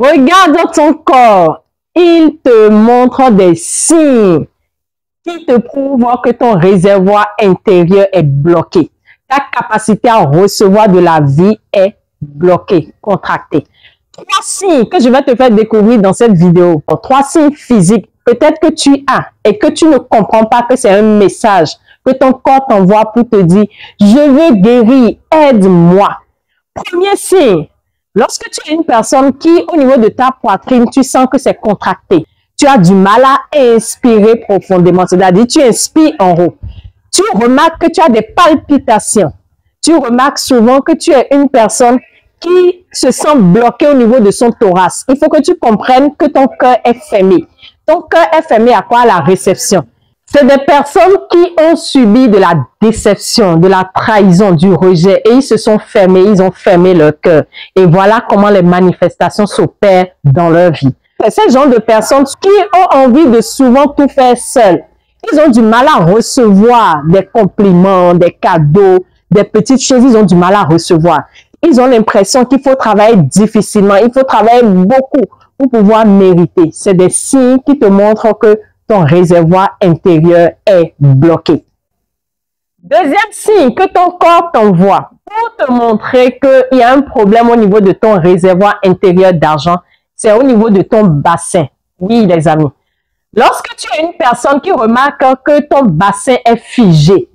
Regarde ton corps. Il te montre des signes qui te prouvent que ton réservoir intérieur est bloqué. Ta capacité à recevoir de la vie est bloquée, contractée. 3 signes que je vais te faire découvrir dans cette vidéo. 3 signes physiques, peut-être que tu as et que tu ne comprends pas que c'est un message que ton corps t'envoie pour te dire « Je veux guérir, aide-moi ». Premier signe, lorsque tu es une personne qui, au niveau de ta poitrine, tu sens que c'est contracté, tu as du mal à inspirer profondément, c'est-à-dire tu inspires en haut. Tu remarques que tu as des palpitations. Tu remarques souvent que tu es une personne qui se sent bloquée au niveau de son thorax. Il faut que tu comprennes que ton cœur est fermé. Ton cœur est fermé à quoi? À la réception. C'est des personnes qui ont subi de la déception, de la trahison, du rejet et ils se sont fermés, ils ont fermé leur cœur. Et voilà comment les manifestations s'opèrent dans leur vie. C'est ce genre de personnes qui ont envie de souvent tout faire seules. Ils ont du mal à recevoir des compliments, des cadeaux, des petites choses, ils ont du mal à recevoir. Ils ont l'impression qu'il faut travailler difficilement, il faut travailler beaucoup pour pouvoir mériter. C'est des signes qui te montrent que ton réservoir intérieur est bloqué. Deuxième signe que ton corps t'envoie pour te montrer qu'il y a un problème au niveau de ton réservoir intérieur d'argent, c'est au niveau de ton bassin. Oui, les amis. Lorsque tu es une personne qui remarque que ton bassin est figé,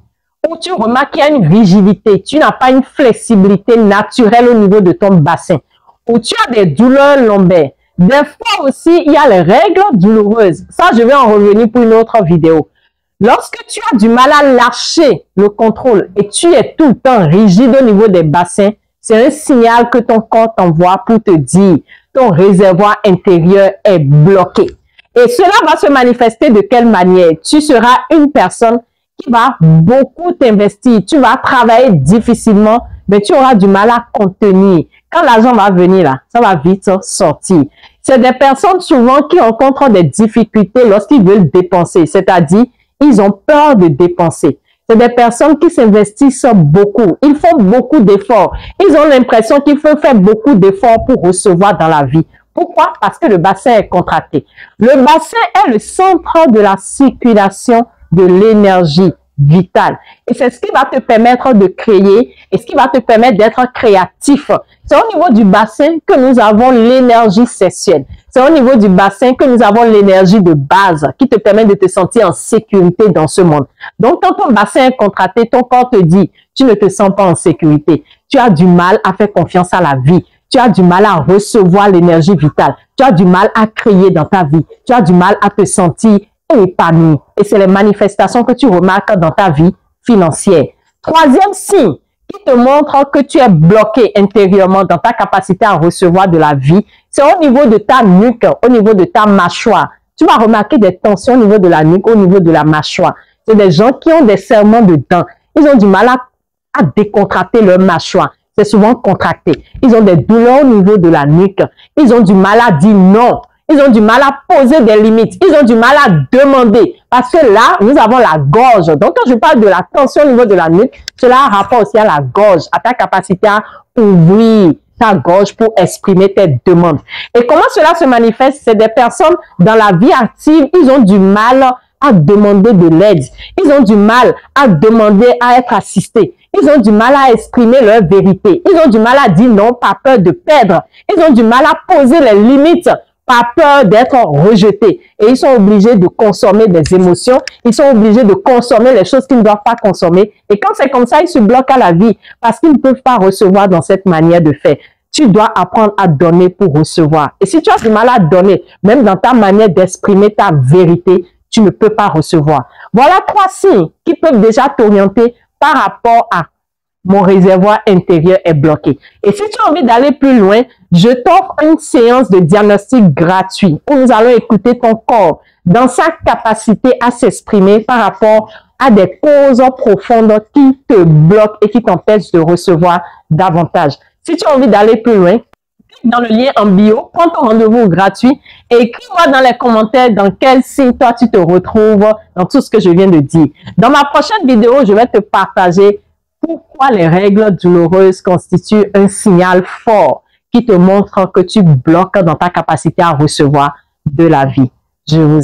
ou tu remarques qu'il y a une rigidité, tu n'as pas une flexibilité naturelle au niveau de ton bassin, ou tu as des douleurs lombaires, des fois aussi, il y a les règles douloureuses. Ça, je vais en revenir pour une autre vidéo. Lorsque tu as du mal à lâcher le contrôle et tu es tout le temps rigide au niveau des bassins, c'est un signal que ton corps t'envoie pour te dire ton réservoir intérieur est bloqué. Et cela va se manifester de quelle manière? Tu seras une personne qui va beaucoup t'investir. Tu vas travailler difficilement, mais tu auras du mal à contenir. Quand l'argent va venir là, ça va vite sortir. C'est des personnes souvent qui rencontrent des difficultés lorsqu'ils veulent dépenser, c'est-à-dire ils ont peur de dépenser. C'est des personnes qui s'investissent beaucoup. Ils font beaucoup d'efforts. Ils ont l'impression qu'il faut faire beaucoup d'efforts pour recevoir dans la vie. Pourquoi? Parce que le bassin est contracté. Le bassin est le centre de la circulation de l'énergie vitale. Et c'est ce qui va te permettre de créer et ce qui va te permettre d'être créatif. C'est au niveau du bassin que nous avons l'énergie sexuelle. C'est au niveau du bassin que nous avons l'énergie de base qui te permet de te sentir en sécurité dans ce monde. Donc, quand ton bassin est contracté, ton corps te dit, tu ne te sens pas en sécurité. Tu as du mal à faire confiance à la vie. Tu as du mal à recevoir l'énergie vitale. Tu as du mal à créer dans ta vie. Tu as du mal à te sentir épanoui. Et c'est les manifestations que tu remarques dans ta vie financière. Troisième signe qui te montre que tu es bloqué intérieurement dans ta capacité à recevoir de la vie, c'est au niveau de ta nuque, au niveau de ta mâchoire. Tu vas remarquer des tensions au niveau de la nuque, au niveau de la mâchoire. C'est des gens qui ont des serrements de dents. Ils ont du mal à décontracter leur mâchoire. C'est souvent contracté. Ils ont des douleurs au niveau de la nuque. Ils ont du mal à dire non. Ils ont du mal à poser des limites. Ils ont du mal à demander. Parce que là, nous avons la gorge. Donc, quand je parle de la tension au niveau de la nuque, cela a rapport aussi à la gorge, à ta capacité à ouvrir ta gorge pour exprimer tes demandes. Et comment cela se manifeste? C'est des personnes dans la vie active, ils ont du mal à demander de l'aide. Ils ont du mal à demander à être assistés. Ils ont du mal à exprimer leur vérité. Ils ont du mal à dire non par peur de perdre. Ils ont du mal à poser les limites par peur d'être rejetés. Et ils sont obligés de consommer des émotions. Ils sont obligés de consommer les choses qu'ils ne doivent pas consommer. Et quand c'est comme ça, ils se bloquent à la vie parce qu'ils ne peuvent pas recevoir dans cette manière de faire. Tu dois apprendre à donner pour recevoir. Et si tu as du mal à donner, même dans ta manière d'exprimer ta vérité, tu ne peux pas recevoir. Voilà 3 signes qui peuvent déjà t'orienter par rapport à mon réservoir intérieur est bloqué. Et si tu as envie d'aller plus loin, je t'offre une séance de diagnostic gratuit où nous allons écouter ton corps dans sa capacité à s'exprimer par rapport à des causes profondes qui te bloquent et qui t'empêchent de recevoir davantage. Si tu as envie d'aller plus loin, clique dans le lien en bio, prends ton rendez-vous gratuit et écris-moi dans les commentaires dans quel signe toi tu te retrouves dans tout ce que je viens de dire. Dans ma prochaine vidéo, je vais te partager pourquoi les règles douloureuses constituent un signal fort qui te montrent que tu bloques dans ta capacité à recevoir de la vie. Je vous